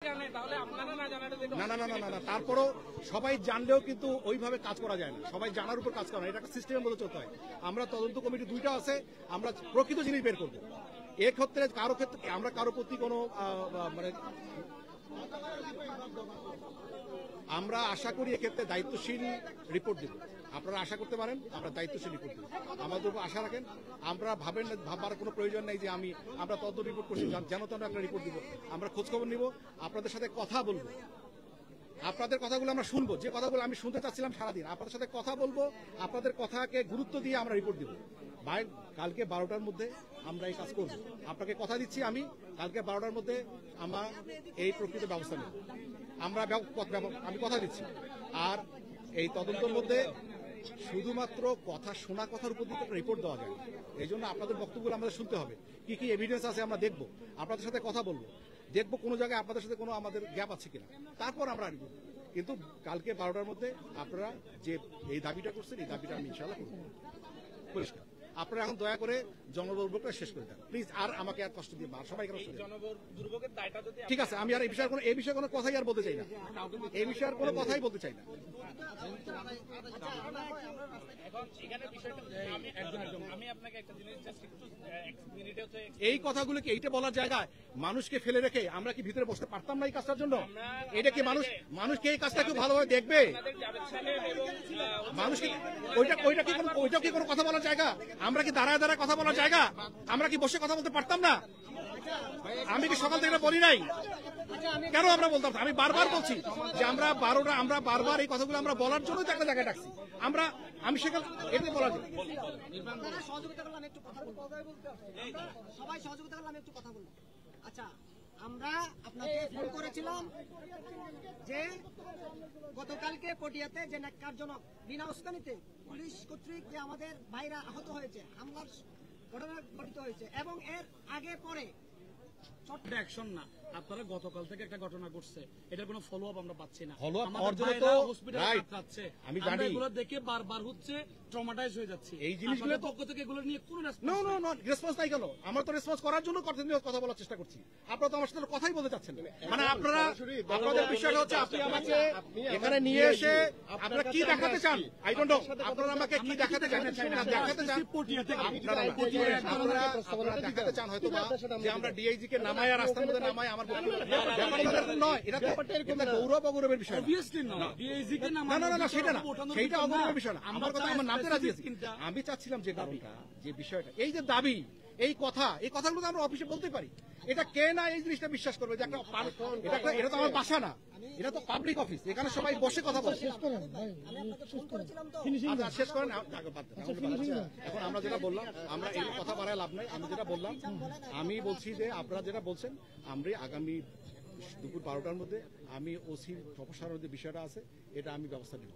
না না না না না তারপরও সবাই জানলেও কিন্তু ওইভাবে কাজ করা যায় না, সবাই জানার উপর কাজ করা না, এটা একটা সিস্টেমের মধ্যে চলতে হয়। আমরা তদন্ত কমিটি দুইটা আছে, আমরা প্রকৃত জিনিস বের করবো। এক্ষেত্রে কারো ক্ষেত্রে আমরা কারো প্রতি কোনো মানে আমরা আশা করি এক্ষেত্রে দায়িত্বশীল রিপোর্ট দেব। আপনারা আশা করতে পারেন আমরা দায়িত্বশীল রিপোর্ট দেব, আমাদের উপর আশা রাখেন। আমরা ভাববার কোনো প্রয়োজন নেই যে আমরা তদন্ত রিপোর্ট করছি যেন তেন একটা রিপোর্ট দিব। আমরা খোঁজখবর নিব, আপনাদের সাথে কথা বলবো, আপনাদের কথাগুলো আমরা শুনবো, যে কথাগুলো আমি শুনতে চাচ্ছিলাম সারাদিন আপনাদের সাথে কথা বলবো, আপনাদের কথাকে গুরুত্ব দিয়ে আমরা রিপোর্ট দিব। ভাই কালকে 12টার মধ্যে আমরা এই কাজ করবো, আপনাকে কথা দিচ্ছি আমি কালকে 12টার মধ্যে আমরা এই প্রকৃত ব্যবস্থা নেব, আমি কথা দিচ্ছি। আর এই তদন্তের মধ্যে শুধুমাত্র কথা শোনা কথার উপর দিকে রিপোর্ট দেওয়া যায়, এই জন্য আপনাদের বক্তব্যগুলো আমাদের শুনতে হবে, কি কি এভিডেন্স আছে আমরা দেখবো, আপনাদের সাথে কথা বলবো, দেখবো কোনো জায়গায় আপনাদের সাথে কোনো আমাদের গ্যাপ আছে কিনা, তারপর আমরা আসবো। কিন্তু কালকে 12টার মধ্যে আপনারা যে এই দাবিটা করছেন এই দাবিটা আমি ইনশাআল্লাহ করবো পরিষ্কার। আপনারা এখন দয়া করে জনদুর্ভোগটা শেষ করে দেন প্লিজ, আর আমাকে আর কষ্ট দিয়ে সবাইকে কষ্ট দিয়ে। ঠিক আছে, আমি আর এই বিষয়ে কোনো কথাই আর বলতে চাই না, এই বিষয়ে আর কোনো কথাই বলতে চাই না। এই কথাগুলো কি এইটা বলার জায়গায় মানুষকে ফেলে রেখে আমরা কি ভিতরে বসতে পারতাম না এই কাজটার জন্য? এটা কি মানুষকে এই কাজটা কেউ ভালোভাবে দেখবে? মানুষকে ওইটা কি কোনো কথা বলার জায়গা? আমরা কি দাঁড়ায় দাঁড়ায় কথা বলার জায়গা? আমরা কি বসে কথা বলতে পারতাম না? আমি কি সকাল থেকে বলি নাই? কেন আমরা বলতাম? আমি বারবার বলছি যে আমরা বারবার এই কথাগুলো আমরা বলার জন্য তো একটা জায়গায় ডাকছি। আমি সেখানে এটাই বলা যায়। আচ্ছা, আমরা আপনাকে ফোন করেছিলাম যে গতকালকে পটিয়াতে যে ন্যাক্কারজনক বিনা উস্কানিতে পুলিশ কর্তৃক যে আমাদের ভাইরা আহত হয়েছে, হামলার ঘটনা ঘটিত হয়েছে, এবং এর আগে পরে অ্যাকশন না, আপনারা গতকাল থেকে একটা ঘটনা ঘটছে, এটার কোনো ফলো আপ আমরা পাচ্ছি না। আমি জানি এগুলো দেখে বারবার হচ্ছে ট্রমাটাইজ হয়ে যাচ্ছে। এই জিনিসগুলো পক্ষ থেকে এগুলো নিয়ে কোনো রেসপন্স নাই কেন? আমরা তো রেসপন্স করার জন্য কথা বলার চেষ্টা করছি, আপনারা তো আমার সাথে কথাই বলতে চাচ্ছেন। মানে আপনাদের বিষয়টা হচ্ছে আপনি আমাকে এখানে নিয়ে এসে আপনারা কি দেখাতে চান? আই ডোন্ট নো, আপনারা আমাকে কি দেখাতে চান? দেখাতে চান হয়তো যে আমরা ডিআইজি কে নামায় আর রাস্তার মধ্যে নামায় আমার নয়, এটা তো গৌরব অগৌরবের বিষয় না, সেটা না, সেইটা অগৌরবের বিষয় না। আমার কথা আমার নামতে রাজি আছি। আমি চাচ্ছিলাম যে কারণটা, যে বিষয়টা, এই যে দাবি, এই কথাগুলো আমরা অফিসে বলতে পারি। এটা কে না এই জিনিসটা বিশ্বাস করবে যে এটা তো আমার বাসা না, এটা তো পাবলিক অফিস, এখানে সবাই বসে কথা বলে। শেষ করেন। এখন আমরা যেটা বললাম, আমরা এই কথা বাড়ায় লাভ নাই। আমি যেটা বললাম, আমি বলছি যে আপনারা যেটা বলছেন, আমরা আগামী দুপুর 12টার মধ্যে আমি ওসি অপসারণের যে বিষয়টা আছে এটা আমি ব্যবস্থা নেব।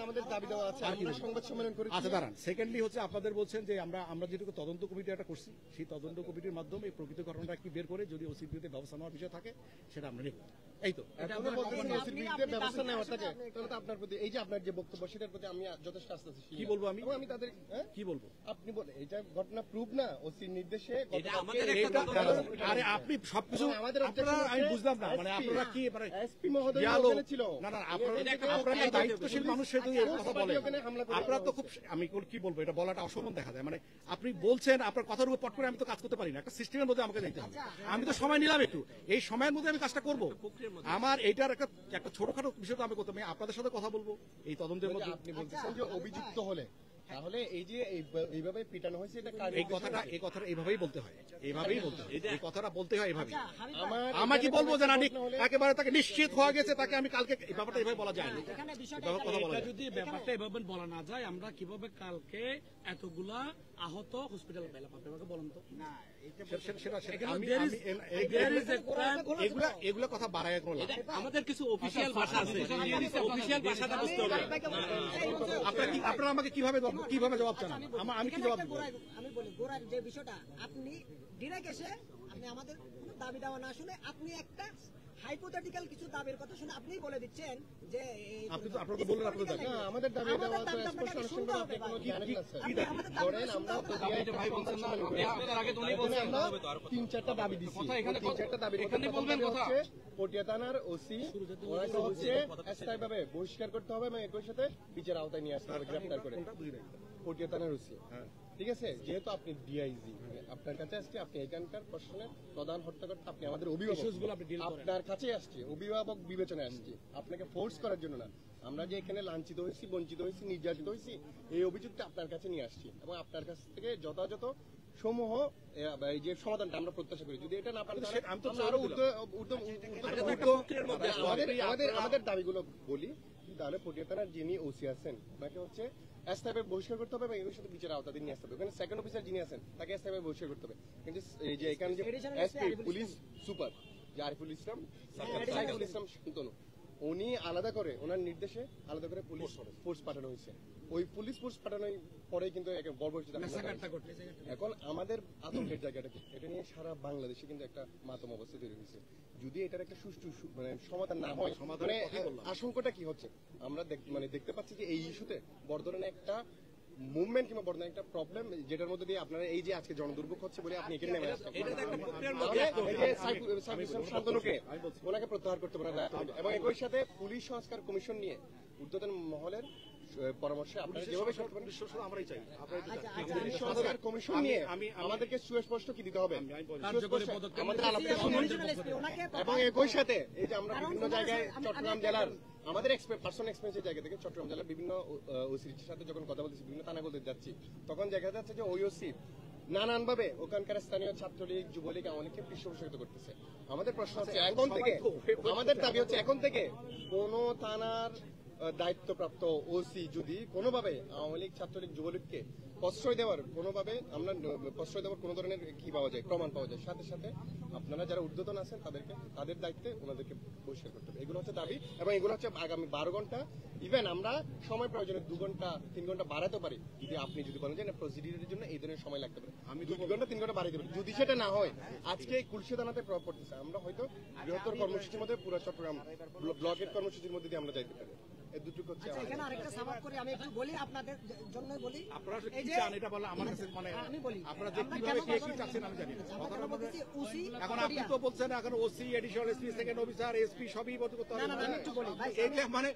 আমাদের দাবি দেওয়া আছে, সংবাদ সম্মেলন করি। আচ্ছা দাঁড়ান, সেকেন্ডলি হচ্ছে আপনাদের বলছেন যে আমরা যেটুকু তদন্ত কমিটি একটা করছি, সেই তদন্ত কমিটির মাধ্যমে এই প্রকৃত ঘটনাটা কি বের করে যদি ওসির বিরুদ্ধে ব্যবস্থা নেওয়ার বিষয় থাকে সেটা আমরা নেব। এই তো ওসির বিরুদ্ধে ব্যবস্থা নেওয়ার থাকে, তাহলে তো আপনার প্রতি এই যে আপনার যে বক্তব্য সেটার প্রতি আমি যথেষ্ট আস্থা আছি। কি বলবো আমি তাদের কি বলবো? আপনি বলেন এটা ঘটনা প্রুভ না, ওসির নির্দেশে। আরে আপনি সবকিছু আমাদের আমি বুঝলাম না, মানে আপনারা কি এসপি মহোদয় ছিল না, আপনারা দায়িত্বশীল মানুষ সেহেতু এই কথা বলে, আপনারা তো খুব, আমি কি বলবো, এটা বলাটা অসম্মান দেখা যায়। মানে আপনি বলছেন, আপনার কথার উপর পট করে আমি তো কাজ করতে পারি না, একটা সিস্টেমের মধ্যে আমাকে যেতে হবে। আমি তো সময় নিলাম একটু, এই সময়ের মধ্যে আমি কাজটা করবো। আমার এইটার একটা ছোটখাটো বিষয় তো আমি করতে, আপনাদের সাথে কথা বলবো এই তদন্তের মধ্যে। আপনি বলতেছেন যে অভিযুক্ত হলে তাহলে এই যে এইভাবে পিটানো হয়েছে, এই কথাটা এইভাবেই বলতে হয়, এইভাবেই বলতে হয়, এই কথাটা বলতে হয় এইভাবে। আমার কি বলবো যে না একেবারে তাকে নিশ্চিত হয়ে গেছে, তাকে আমি কালকে এই ব্যাপারটা এইভাবে বলা যায় না, যদি ব্যাপারটা এভাবে বলা না যায়, আমরা কিভাবে কালকে এতগুলা আহত হসপিটাল পেলাম? আপনাকে বলেন তো। এগুলো কথা বাড়ায় আমাদের কিছু অফিসিয়াল ভাষা আছে, অফিসিয়াল ভাষাটা বুঝতে হবে। আপনারা আমাকে কিভাবে জবাব চান? আমি কি জবাব দেব? আমি বলি গোড়ার যে বিষয়টা, আপনি ডিরেক্ট এসে আপনি আমাদের দাবি দেওয়া না শুনে আপনি একটা হাইপোথেটিক্যাল কিছু দাবির কথা শুনে আপনিই বলে দিচ্ছেন যে আপনি তো আপনারা তো বললেন আপনাদের দাবি। না, আমাদের দাবি এটা তো স্পষ্ট অনুষ্ঠান করে আপনি কোনো জানেন না স্যার। ধরেন আমরা তো ভাই বলছেন না, আমরা 3-4টা দাবি দিছি। 3-4টা দাবি হচ্ছে পটিয়া থানার ওসি ওনাকে হচ্ছে স্থায়ীভাবে বহিষ্কার করতে হবে এবং একই সাথে বিচার আওতায় নিয়ে আসতে হবে গ্রেফতার করে। পটিয়া থানার ওসি, ঠিক আছে, যেহেতু আপনি ডিআইজি, আপনার কাছে আসছে, আপনি এখানকার প্রশ্নের প্রধান হত্যাকর্তা, আপনি আমাদের অভিভাবক, আপনার কাছে আসছে, অভিভাবক বিবেচনায় আসছে, আপনাকে ফোর্স করার জন্য না। আমরা যে এখানে লাঞ্ছিত হয়েছি, বঞ্চিত হয়েছি, নির্যাতিত হয়েছি, এই অভিযোগটা আপনার কাছে নিয়ে আসছি এবং আপনার কাছ থেকে যথাযথ সমূহ এই যে সমাধানটা আমরা প্রত্যাশা করি। যদি এটা না পারেন আমাদের দাবিগুলো বলি, তাহলে পটিয়া থানার যিনি ওসি আছেন তাকে হচ্ছে স্থায়ীভাবে বহিষ্কার করতে হবে এবং এর সাথে বিচার আওতায় নিয়ে আসতে হবে। ওখানে সেকেন্ড অফিসার যিনি আছেন তাকে স্থায়ীভাবে বহিষ্কার করতে হবে। কিন্তু এই যে এখানে যে এসপি পুলিশ সুপার যে আরিফুল ইসলাম শান্তনু, উনি আলাদা করে ওনার নির্দেশে আলাদা করে পুলিশ ফোর্স পাঠানো হয়েছে। ওই পুলিশ ফোর্স পাঠানোর পরে কিন্তু এখন আমাদের আতঙ্কের জায়গাটা কি, এটা নিয়ে সারা বাংলাদেশে কিন্তু একটা মাতম অবস্থা তৈরি হয়েছে। যদি এটার একটা সুষ্ঠু মানে সমাধান না হয়, মানে আশঙ্কাটা কি হচ্ছে, আমরা দেখতে পাচ্ছি যে এই ইস্যুতে বড় ধরনের একটা মুভমেন্ট কিংবা বড় ধরনের একটা প্রবলেম, যেটার মধ্যে দিয়ে আপনারা এই যে আজকে জনদুর্ভোগ হচ্ছে বলে আপনি এখানে নেমে আসছেন, শান্তনুকে ওনাকে প্রত্যাহার করতে পারেন এবং একই সাথে পুলিশ সংস্কার কমিশন নিয়ে ঊর্ধ্বতন মহলের পরামর্শে আপনারা যেভাবে আমরাই চাই পুলিশ সংস্কার কমিশন নিয়ে আমাদেরকে সুস্পষ্ট কি দিতে হবে আমাদের আলাপটা শুনুন। এবং একই সাথে এই যে আমরা বিভিন্ন জায়গায় চট্টগ্রাম জেলার আমাদের পার্সোনাল এক্সপেরিয়েন্সের জায়গা থেকে চট্টগ্রাম জেলার বিভিন্ন ওসির সাথে যখন কথা বলতেছি, বিভিন্ন থানাগুলোতে যাচ্ছি, তখন দেখা যাচ্ছে যে ওই ওসি নানানভাবে ওখানকার স্থানীয় ছাত্রলীগ, যুবলীগ, আওয়ামীকে পৃষ্ঠপোষিত করতেছে। আমাদের প্রশ্ন হচ্ছে এখন থেকে, আমাদের দাবি হচ্ছে এখন থেকে কোন থানার দায়িত্বপ্রাপ্ত ওসি যদি কোনোভাবে আওয়ামী লীগ, ছাত্রলীগ, যুবলীগকে প্রশ্রয় দেওয়ার কোনোভাবে আমরা প্রশ্রয় দেওয়ার কোনো ধরনের কি পাওয়া যায়, প্রমাণ পাওয়া যায়, সাথে সাথে আপনারা যারা ঊর্ধ্বতন আছেন তাদেরকে তাদের দায়িত্বে ওনাদেরকে বহিষ্কার করতে হবে। এগুলো হচ্ছে দাবি এবং এগুলো হচ্ছে আগামী 12 ঘন্টা, ইভেন আমরা সময় প্রয়োজনে 2 ঘন্টা 3 ঘন্টা বাড়াতে পারি যদি আপনি যদি বলেন যে না প্রসিডিউরের জন্য এই ধরনের সময় লাগতে পারে, আমি 2 ঘন্টা 3 ঘন্টা বাড়াতে পারি। যদি সেটা না হয়, আজকে কুলশি থানাতে প্রভাব পড়তেছে, আমরা হয়তো বৃহত্তর কর্মসূচির মধ্যে পুরো চট্টগ্রাম ব্লকের কর্মসূচির মধ্যে দিয়ে আমরা যাইতে পারি। এখানে আরেকটা সামাপ করে আমি একটু বলি, আপনাদের জন্য বলি, আপনারা কি চান এটা বলা আমার কাছে মানে আমি বলি আপনারা যে কিভাবে কি চাচ্ছেন আমি জানি না। এখন আপনি তো বলছেন এখন OC, additional SP, second officer, SP সবই বলতে করতে হবে, এটা মানে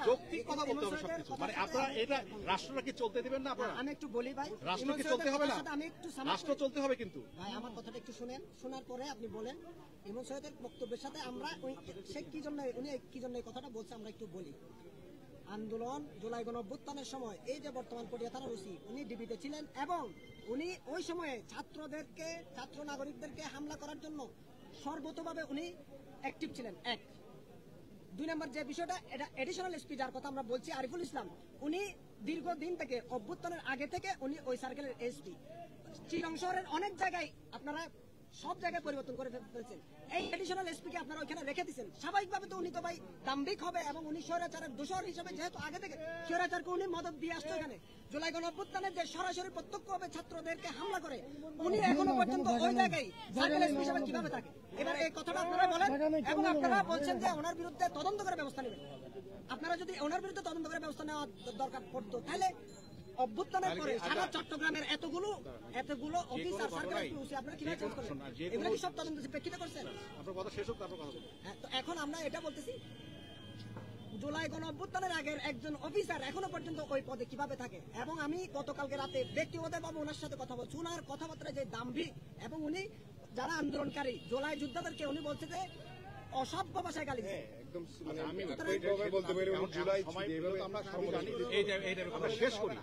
যৌক্তিক কথা বলতে হবে সবকিছু। মানে আপনারা এটা রাষ্ট্রটাকে চলতে দিবেন না, আপনারা আমি একটু বলি ভাই, রাষ্ট্রকে চলতে হবে না, আমি একটু রাষ্ট্র চলতে হবে কিন্তু ভাই আমার কথাটা একটু শুনেন, শোনার পরে আপনি বলেন। ইমন সৈয়দের বক্তব্যের সাথে আমরা সে কি জন্য উনি কি জন্য এই কথাটা বলছে আমরা একটু বলি। আন্দোলন জুলাই গণঅভ্যুত্থানের সময় এই যে বর্তমান পটিয়া থানার ওসি উনি ডিবিতে ছিলেন এবং উনি ওই সময়ে ছাত্র নাগরিকদেরকে হামলা করার জন্য সর্বতভাবে উনি অ্যাক্টিভ ছিলেন। 1 2 নম্বর যে বিষয়টা, এটা এডিশনাল এসপি যার কথা আমরা বলছি আরিফুল ইসলাম, উনি দীর্ঘদিন থেকে অভ্যুত্থানের আগে থেকে উনি ওই সার্কেলের এসপি। চিরং শহরের অনেক জায়গায় আপনারা সব জায়গায় পরিবর্তন করে ফেলছেন, এই এডিশনাল এসপি কে আপনারা ওইখানে রেখে দিচ্ছেন। স্বাভাবিকভাবে তো উনি তো ভাই দাম্ভিক হবে এবং উনি স্বৈরাচারের দোষর হিসেবে যেহেতু আগে থেকে স্বৈরাচারকে উনি মদত দিয়ে আসতো এখানে জুলাই গণঅভ্যুত্থানে যে সরাসরি প্রত্যক্ষভাবে ছাত্রদেরকে হামলা করে, উনি এখনো পর্যন্ত ওই জায়গায় সার্কেল এসপি হিসেবে কিভাবে থাকে? এবার এই কথাটা আপনারা বলেন এবং আপনারা বলছেন যে ওনার বিরুদ্ধে তদন্ত করে ব্যবস্থা নেবেন। আপনারা যদি ওনার বিরুদ্ধে তদন্ত করে ব্যবস্থা নেওয়া দরকার পড়তো, তাহলে অভ্যুত্থানের পরে সারা চট্টগ্রামের এতগুলো অফিসার সার্কেল এসপি আপনারা কিভাবে চেঞ্জ করলেন? এগুলো কি সব তদন্তের প্রেক্ষিতে করছেন? আপনার কথা শেষ হোক, তারপর কথা বলুন। হ্যাঁ, তো এখন আমরা এটা বলতেছি, জুলাই গণঅভ্যুত্থানের আগের একজন অফিসার এখনো পর্যন্ত ওই পদে কিভাবে থাকে? এবং আমি গতকালকে রাতে ব্যক্তিগতভাবে ওনার সাথে কথা বলছি, ওনার কথাবার্তা যে দাম্ভিক এবং উনি যারা আন্দোলনকারী জুলাই যোদ্ধাদেরকে উনি বলছে যে অসভ্য ভাষায় গালি দিচ্ছে। একদম মানে আমি এইভাবে বলতে পারি জুলাই এইভাবে আমরা জানি আমরা শেষ করি,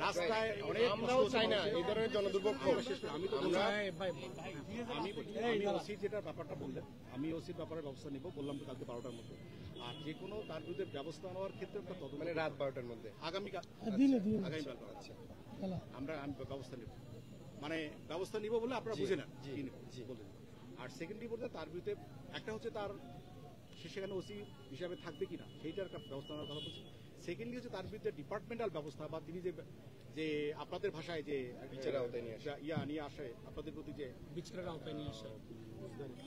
রাস্তায় অনেক আমরাও চাই না এই ধরনের জনদুর্ভোগ। আমি ওসি যেটা ব্যাপারটা বললেন, আমি ওসির ব্যাপারে ব্যবস্থা নিব বললাম তো কালকে 12টার মধ্যে। আর যে কোনো তার বিরুদ্ধে ব্যবস্থা নেওয়ার ক্ষেত্রে একটা তদন্ত মানে রাত 12টার মধ্যে আগামীকাল আচ্ছা আমরা ব্যবস্থা নেব, মানে ব্যবস্থা নিব বলে আপনারা বুঝে নেন বললেন। আর সেকেন্ডলি বলতে তার বিরুদ্ধে একটা হচ্ছে তার সেখানে ওসি হিসাবে থাকবে কিনা সেইটার একটা ব্যবস্থা নেওয়ার কথা বলছি। সেকেন্ডলি হচ্ছে তার বিরুদ্ধে ডিপার্টমেন্টাল ব্যবস্থা বা তিনি যে আপনাদের ভাষায় যে বিচার আওতায় নিয়ে আসে নিয়ে আসে আপনাদের প্রতি যে বিচারের আওতায় নিয়ে আসে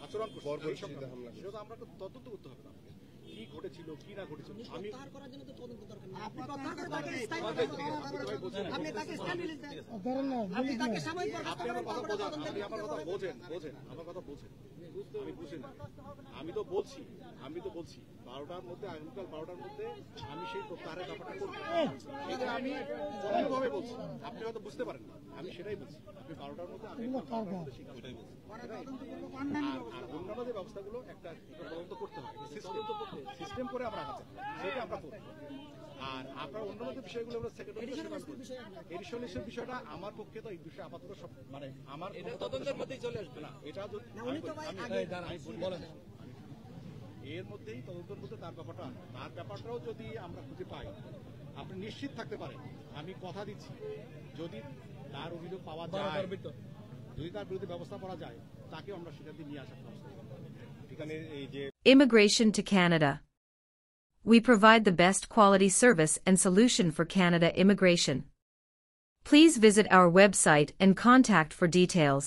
আচরণ করছে এই সংক্রান্ত সেটা তো আমরা তো তদন্ত করতে হবে না আমাকে। কি ঘটেছিল কি না ঘটেছিল আমি প্রত্যাহার করার জন্য তো তদন্ত দরকার নেই। আপনি প্রত্যাহার করে তাকে স্থায়ী আপনি তাকে স্থায়ী রিলিজ দেন। আপনি তাকে সাময়িক বরখাস্ত আপনি আমার করেন, কথা তারপরে বোঝেন, তদন্তের আপনি আমার কথা ভিত্তিতে বোঝেন আমার কথা বোঝেন। আমি বুঝি না, আমি তো বলছি 12টার মধ্যে আগামীকাল 12টার মধ্যে আমি সেই প্রত্যাহারের ব্যাপারটা করবো। এটা আমি অন্যভাবে বলছি, আপনি হয়তো বুঝতে পারেন না, আমি সেটাই বলছি। আপনি 12টার মধ্যে আগামীকাল 12টার মধ্যে সেই কাজটাই বলছি। আর অন্যান্য যে ব্যবস্থাগুলো একটা তদন্ত করতে হয়, সিস্টেম করে আমরা আগাচ্ছি, সেটা আমরা করবো। আর আপনার অন্যান্য যে বিষয়গুলো আমরা এডিশনাল বিষয়টা আমার পক্ষে তো এই বিষয়ে আপাতত সব মানে আমার তদন্তের মধ্যেই চলে আসবে না। এটা যদি এর মধ্যেই তদন্তের মধ্যে তার ব্যাপারটাও যদি আমরা খুঁজে পাই, আপনি নিশ্চিত থাকতে পারেন, আমি কথা দিচ্ছি, যদি তার অভিযোগ পাওয়া যায়, যদি তার বিরুদ্ধে ব্যবস্থা করা যায়, তাকেও আমরা সেটা দিয়ে নিয়ে আসার ব্যবস্থা করব। এখানে এই যে Immigration to Canada. We provide the best quality service and solution for Canada immigration. Please visit our website and contact for details.